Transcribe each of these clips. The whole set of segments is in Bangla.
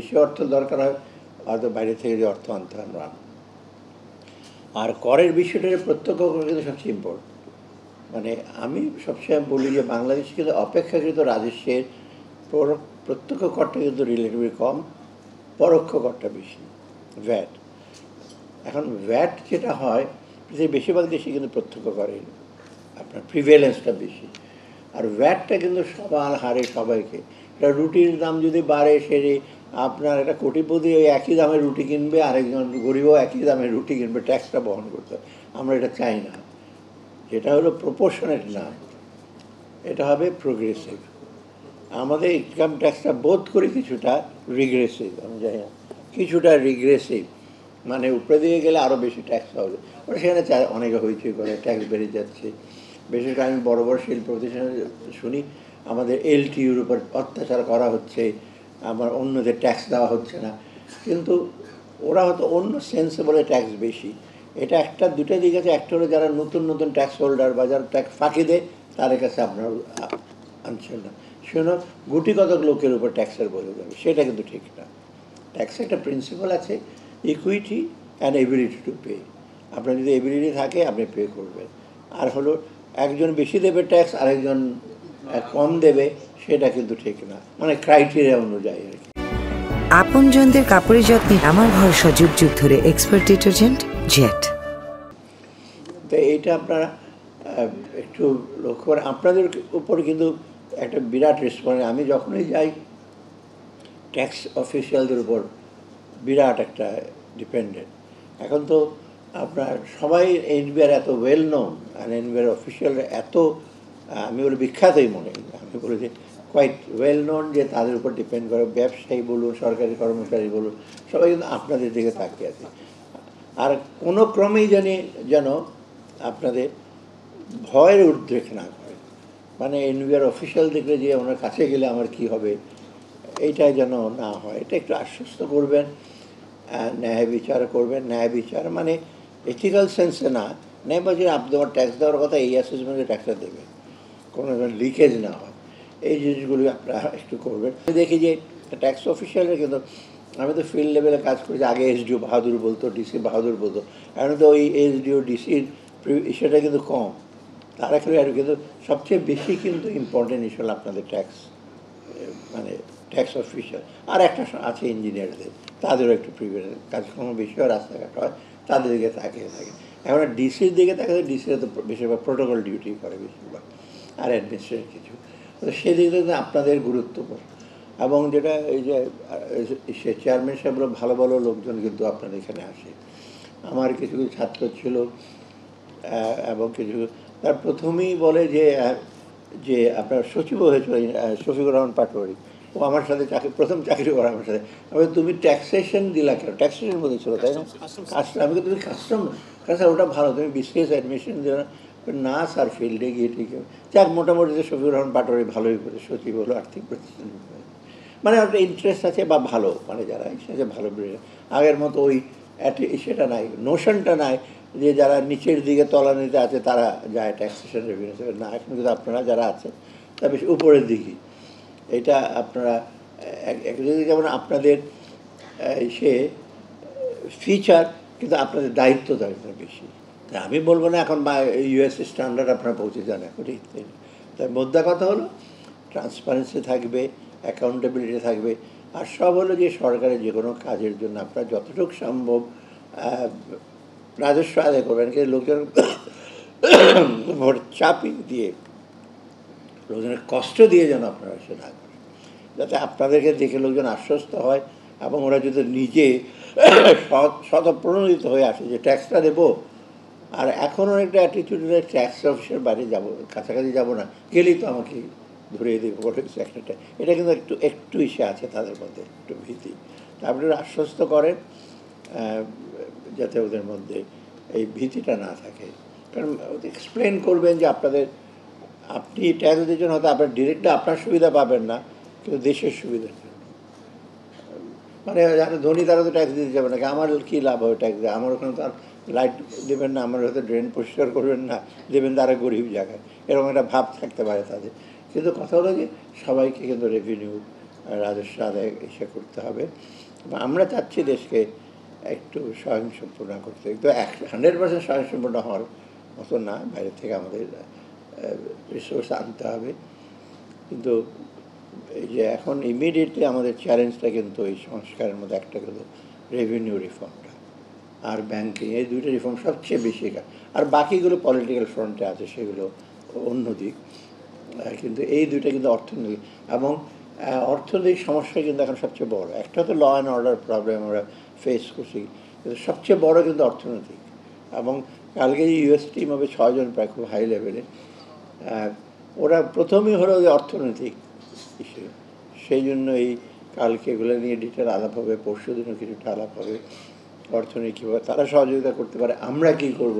বেশি অর্থ দরকার হয় হয়তো বাইরে থেকে যে অর্থ আনতে আমরা। আর করের বিষয়টা প্রত্যক্ষ কর কিন্তু সবচেয়ে ইম্পর্টেন্ট। মানে আমি সবসময় বলি যে বাংলাদেশে কিন্তু অপেক্ষাকৃত রাজস্বের প্রত্যক্ষ করটা কিন্তু রিলেটিভলি কম, পরোক্ষ করটা বেশি, ভ্যাট। এখন ভ্যাট যেটা হয় পৃথিবীর বেশিরভাগ দেশে কিন্তু প্রত্যক্ষ করে আপনার প্রিভেলেন্সটা বেশি, আর ভ্যাটটা কিন্তু সমান হারে সবাইকে। এটা রুটির দাম যদি বাড়ে সেরে আপনার একটা কোটিপতি ওই একই দামে রুটি কিনবে, আরেকজন গরিবও একই দামে রুটি কিনবে, ট্যাক্সটা বহন করতে। আমরা এটা চাই না। যেটা হলো প্রপোর্শনেট না, এটা হবে প্রোগ্রেসিভ। আমাদের ইনকাম ট্যাক্সটা বোধ করি কিছুটা রিগ্রেসিভ, আমি জানি না, কিছুটা রিগ্রেসিভ, মানে উপরে দিয়ে গেলে আরও বেশি ট্যাক্স হবে। ওটা সেখানে অনেকে হইচই করে ট্যাক্স বেড়ে যাচ্ছে। বিশেষ করে আমি বড় বড় শিল্প প্রতিষ্ঠানে শুনি আমাদের এলটিইউর উপর অত্যাচার করা হচ্ছে, আমার অন্যদের ট্যাক্স দেওয়া হচ্ছে না। কিন্তু ওরা হয়তো অন্য সেন্সে বলে ট্যাক্স বেশি। এটা একটা দুটো দিক আছে। একটা হলো যারা নতুন নতুন ট্যাক্স হোল্ডার বা যারা ট্যাক্স ফাঁকি দেয় তাদের কাছে আপনারা আনছেন না, সেজন্য গুটি কতক লোকের উপর ট্যাক্সের বোঝা যাবে, সেটা কিন্তু ঠিক না। ট্যাক্সের একটা প্রিন্সিপাল আছে, equity and ability to pay. আপনার যদি এবিলিটি থাকে আপনি পে করবেন। আর হলো একজন বেশি দেবে ট্যাক্স, আরেকজন কম দেবে, সেটা কিন্তু ঠিক না, মানে ক্রাইটেরিয়া অনুযায়ী আর কি। আপনজনদের কাপড়ের যত্নে আমার ভরসা যুগ যুগ ধরে এক্সপার্ট ডিটারজেন্ট জেট। তো এইটা আপনারা একটু লক্ষ্য করেন। আপনাদের উপর কিন্তু একটা বিরাট রেসপন্স। আমি যখনই যাই ট্যাক্স অফিসিয়ালদের উপর বিরাট একটা ডিপেন্ডেন্ট। এখন তো আপনার সবাই এনবিআর এত ওয়েল নোন, আর এনবিআর অফিসিয়ালরা এত, আমি বলি বিখ্যাতই মনে, আমি বলি যে কোয়াইট ওয়েল নোন, যে তাদের উপর ডিপেন্ড করে ব্যবসায়ী বলুন, সরকারি কর্মচারী বলুন, সবাই কিন্তু আপনাদের দিকে তাকিয়ে আছে। আর কোনো ক্রমেই যেন আপনাদের ভয়ের উদ্রেক না করে, মানে এনবিআর অফিসিয়াল দেখলে যে ওনার কাছে গেলে আমার কি হবে, এইটাই যেন না হয়। এটা একটু আশ্বস্ত করবেন, ন্যায় বিচার করবেন। ন্যায় বিচার মানে এথিক্যাল সেন্সে না, ন্যায় বাজারে আপনি তোমার ট্যাক্স দেওয়ার কথা, এই অ্যাসেসমেন্টে ট্যাক্সটা দেবেন, কোনো লিকেজ না হয়, এই জিনিসগুলি আপনারা একটু করবেন। দেখি যে ট্যাক্স অফিসিয়ালের কিন্তু, আমি তো ফিল্ড লেভেলে কাজ করেছি, আগে এসডিও বাহাদুর বলতো, ডিসি বাহাদুর বলতো, এখন তো ওই এসডিও ডিসির ইস্যুটা কিন্তু কম, তারা কিন্তু সবচেয়ে বেশি কিন্তু ইম্পর্টেন্ট ইস্যু হল আপনাদের ট্যাক্স, মানে ট্যাক্স অফিসার। আর একটা আছে ইঞ্জিনিয়ারদের, তাদেরও একটু প্রিভিলেজ, কাজকর্ম বেশি হয়, রাস্তাঘাট হয়, তাদের দিকে তাকিয়ে থাকে। এখন ডিসির দিকে তাকাতে, ডিসিরা তো বেশিরভাগ প্রোটোকল ডিউটি করে বেশিরভাগ, আর অ্যাডমিনিস্ট্রেটিভ কিছু, তো সেদিকে কিন্তু আপনাদের গুরুত্বপূর্ণ। এবং যেটা এই যে সে চেয়ারম্যান সাহেবরা ভালো ভালো লোকজন কিন্তু আপনাদের এখানে আসে। আমার কিছু কিছু ছাত্র ছিল, এবং কিছু তার প্রথমেই বলে যে আপনার সচিবও হয়েছিল শফিকুর রহমান পাটোয়ারি, ও আমার সাথে প্রথম চাকরি করা আমার সাথে। আমি তুমি ট্যাক্সেশন দিলা কেন, ট্যাক্সেশন মধ্যে ছিল তাই না, কাস্টম। আমি তুমি কাস্টম কাছে ওটা ভালো, তুমি বিসিএস অ্যাডমিশন দিল না স্যার, ফিল্ডে গিয়ে ঠিক যাক, মোটামুটি শফিকুর রহমান পাটোয়ারি ভালোই করে সচিব হলো আর্থিক প্রতিষ্ঠান, মানে একটা ইন্টারেস্ট আছে বা ভালো, মানে যারা এসেছে ভালো বেড়ে, আগের মতো ওই সেটা নাই, নোশনটা নাই যে যারা নিচের দিকে তলানিতে আছে তারা যায় ট্যাক্সেশন রেভিনিউ না। এখন কিন্তু আপনারা যারা আছে তা বেশি উপরের দিকে, এটা আপনারা একদিকে যেমন আপনাদের সে ফিচার, কিন্তু আপনাদের দায়িত্ব বেশি। তাই আমি বলবো না এখন বা ইউএস স্ট্যান্ডার্ড আপনারা পৌঁছে যান এখন, তাই মোদ্দা কথা হলো ট্রান্সপারেন্সি থাকবে, অ্যাকাউন্টেবিলিটি থাকবে, আর সব হলো যে সরকারের যে কোনো কাজের জন্য আপনারা যতটুকু সম্ভব রাজস্ব আদায় করবেন, কিন্তু লোকজন ভোট চাপি দিয়ে, লোকজনের কষ্ট দিয়ে যেন আপনারা সে না করেন, যাতে আপনাদেরকে দেখে লোকজন আশ্বস্ত হয়, এবং ওরা যদি নিজে স্বতঃপ্রণোদিত হয়ে আসে যে ট্যাক্সটা দেবো। আর এখন অনেকটা অ্যাটিটিউডে ট্যাক্স অফিসের বাইরে যাবো, কাছাকাছি যাবো না, গেলেই তো আমাকে ধরিয়ে দেবো বলে একটা, এটা কিন্তু একটু ইসে আছে তাদের মধ্যে, একটু ভীতি। তারপরে আশ্বস্ত করেন যাতে ওদের মধ্যে এই ভীতিটা না থাকে। কারণ এক্সপ্লেন করবেন যে আপনি ট্যাক্স দিচ্ছেন, হয়তো আপনার ডিরেক্টলি আপনার সুবিধা পাবেন না, কিন্তু দেশের সুবিধার জন্য। মানে যারা ধনী তারা তো ট্যাক্স দিতে যাবে না, আমার কী লাভ হবে ট্যাক্স দেয়, আমার ওখানে তো আর লাইট দেবেন না, আমার হয়তো ড্রেন পরিষ্কার করবেন না, দেবেন তারা গরিব জায়গায়, এরকম একটা ভাব থাকতে পারে তাদের। কিন্তু কথা হলো যে সবাইকে কিন্তু রেভিনিউ রাজস্ব আদায় এসে করতে হবে। এবং আমরা চাচ্ছি দেশকে একটু স্বয়ংসম্পূর্ণ করতে, কিন্তু 100% স্বয়ংসম্পূর্ণ হওয়ার মতো না, বাইরে থেকে আমাদের রিসোর্স আনতে হবে। কিন্তু এই যে এখন ইমিডিয়েটলি আমাদের চ্যালেঞ্জটা কিন্তু এই সংস্কারের মধ্যে একটা হলো রেভিনিউ রিফর্মটা আর ব্যাংকিং, এই দুইটা রিফর্ম সবচেয়ে বেশি। আর বাকিগুলো পলিটিক্যাল ফ্রন্টে আছে, সেগুলো অন্য দিক। কিন্তু এই দুইটা কিন্তু অর্থনৈতিক, এবং অর্থনৈতিক সমস্যা কিন্তু এখন সবচেয়ে বড়। একটা তো ল অ্যান্ড অর্ডার প্রবলেম আমরা ফেস করছি, কিন্তু সবচেয়ে বড় কিন্তু অর্থনৈতিক। এবং কালকে যে ইউএস টিম হবে 6 জন প্রায়, খুব হাই লেভেলে, ওরা প্রথমেই হলো যে অর্থনৈতিক ইস্যু। সেই জন্য এই কালকে এগুলো নিয়ে ডিটেল আলাপ হবে, পরশু দিনও কিছুটা আলাপ হবে। অর্থনীতি কীভাবে তারা সহযোগিতা করতে পারে, আমরা কী করব।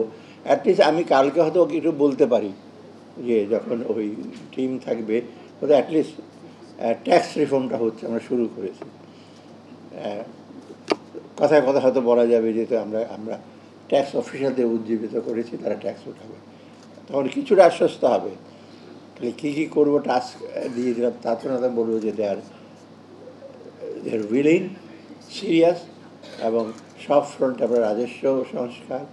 অ্যাটলিস্ট আমি কালকে হয়তো কিছু বলতে পারি যে যখন ওই টিম থাকবে, ওদের অ্যাটলিস্ট ট্যাক্স রিফর্মটা হচ্ছে, আমরা শুরু করেছি। কথায় কথা হয়তো বলা যাবে যে আমরা ট্যাক্স অফিসারদের উজ্জীবিত করেছি, তারা ট্যাক্স উঠাবে, তখন কিছুটা আশ্বস্ত হবে। তাহলে কী কী করবো টাস্ক দিয়ে দিলাম, তা তো না বলবো যে দে আর উইলিং, সিরিয়াস। এবং সব ফ্রন্টে আমরা রাজস্ব সংস্কার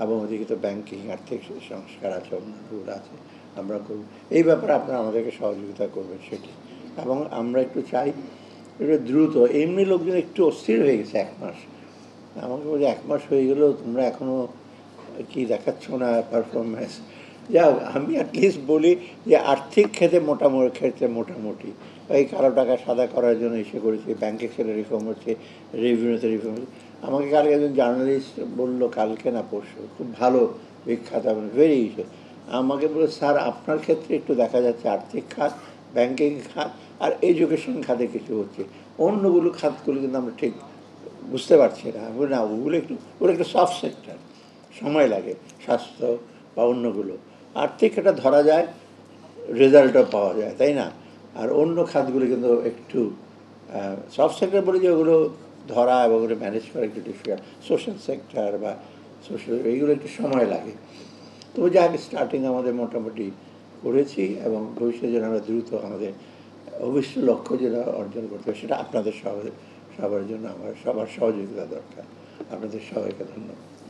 এবং ওদিকে তো ব্যাংকিং আর্থিক সংস্কার আছে, অন্যান্যগুলো আছে, আমরা করব। এই ব্যাপারে আপনারা আমাদেরকে সহযোগিতা করবেন সেটি। এবং আমরা একটু চাই একটু দ্রুত, এমনি লোকজন একটু অস্থির হয়ে গেছে 1 মাস। আমাকে বলে 1 মাস হয়ে গেলেও তোমরা এখনও কি দেখাচ্ছ না পারফরমেন্স। যাও, আমি অ্যাটলিস্ট বলি যে আর্থিক ক্ষেত্রে মোটামুটি এই কালো টাকা সাদা করার জন্য এসে করেছি, ব্যাংকের ক্ষেত্রে রিফর্ম হচ্ছে, রেভিনিউতে রিফর্ম হচ্ছে। আমাকে কালকে একজন জার্নালিস্ট বললো, কালকে না পরশু, খুব ভালো বিখ্যাত, ভেরি ইস্যু, আমাকে বলে স্যার আপনার ক্ষেত্রে একটু দেখা যাচ্ছে আর্থিক খাত, ব্যাংকিং খাত আর এডুকেশন খাতে কিছু হচ্ছে, অন্যগুলো খাতগুলো কিন্তু আমরা ঠিক বুঝতে পারছি না। না, ওগুলো একটু সফট সেক্টর, সময় লাগে, স্বাস্থ্য বা অন্যগুলো। আর্থিক এটা ধরা যায়, রেজাল্টও পাওয়া যায়, তাই না? আর অন্য খাতগুলো কিন্তু একটু সফট সেক্টর বলে যে ওগুলো ধরা এবং ওগুলো ম্যানেজ করা একটু ডিফিকাল্ট। সোশ্যাল সেক্টর বা সোশ্যাল, এইগুলো একটু সময় লাগে। তো যা স্টার্টিং আমাদের মোটামুটি করেছি, এবং ভবিষ্যতে যেন আমরা দ্রুত আমাদের অবশ্য লক্ষ্য যেটা অর্জন করতে হবে, সেটা আপনাদের সবার জন্য আমার সবার সহযোগিতা দরকার। আপনাদের সবাইকে ধন্যবাদ।